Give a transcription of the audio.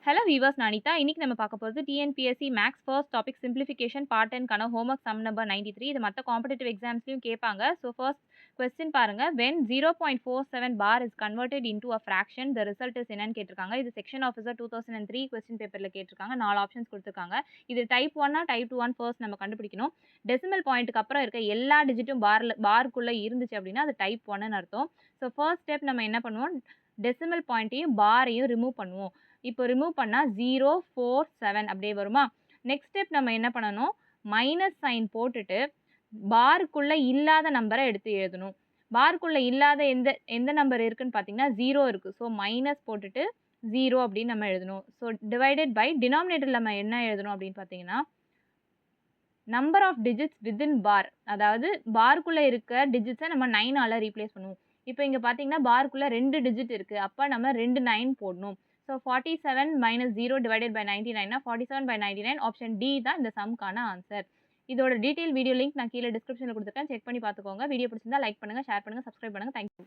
Hello viewers, நான் அனிதா. இன்னைக்கு நம்ம பார்க்க போறது TNPSC maths first topic simplification part 10 க்கான ஹோம்வொர்க் சம் நம்பர் 93. இது மத்த காம்படிட்டிவ் எக்ஸாம்ஸ்லயும் கேட்பாங்க. ஸோ ஃபர்ஸ்ட் கொஸ்டின் பாருங்க. when 0.47 bar is converted into a fraction, the result is என்னன்னு கேட்டிருக்காங்க. இது செக்ஷன் ஆஃபீஸர் 2003 கொஸ்டின் பேப்பர்ல கேட்டிருக்காங்க. 4 ஆப்ஷன்ஸ் கொடுத்திருக்காங்க. இது டைப் 1 டைப் 2 ஃபர்ஸ்ட் நம்ம கண்டுபிடிக்கணும். டெசிமல் பாயிண்ட்டுக்கு அப்புறம் இருக்க எல்லா டிஜிட்டும் பாருக்குள்ள இருந்துச்சு அப்படின்னா அது டைப் 1ன்னு அர்த்தம். ஸோ ஃபர்ஸ்ட் ஸ்டெப் நம்ம என்ன பண்ணுவோம், டெசிமல் பாயிண்ட்டையும் பாரையும் ரிமூவ் பண்ணுவோம். இப்போ ரிமூவ் பண்ணால் 047 அப்படியே வருமா. நெக்ஸ்ட் ஸ்டெப் நம்ம என்ன பண்ணணும், மைனஸ் சைன் போட்டுட்டு பாருக்குள்ளே இல்லாத நம்பரை எடுத்து எழுதணும். பாருக்குள்ளே இல்லாத எந்த எந்த நம்பர் இருக்குன்னு பார்த்தீங்கன்னா 0 இருக்குது. ஸோ மைனஸ் போட்டுட்டு 0 அப்படின்னு நம்ம எழுதணும். ஸோ டிவைடட் பை டினாமினேட்டரில் நம்ம என்ன எழுதணும் அப்படின்னு பார்த்தீங்கன்னா நம்பர் ஆஃப் டிஜிட்ஸ் வித்தின் பார், அதாவது பாருக்குள்ளே இருக்க டிஜிட்ஸை நம்ம 9ஆல் ரீப்ளேஸ் பண்ணுவோம். இப்போ இங்கே பார்த்தீங்கன்னா பாருக்குள்ளே 2 டிஜிட் இருக்குது, அப்போ நம்ம 2 9 போடணும். So 47 minus 0 divided by 99 47 by 99. Option D தான் இந்த சம்க்கான ஆன்சர். இதோட டீட்டெயில் வீடியோ லிங்க் நான் கீழே டிஸ்கிரிப்ஷனில் கொடுத்துருக்கேன், செக் பண்ணி பார்த்துக்கோங்க. வீடியோ பிடிச்சிருந்தா லைக் பண்ணுங்கள், ஷேர் பண்ணுங்கள், சப்ஸ்கிரைப் பண்ணுங்கள். தேங்க்யூ.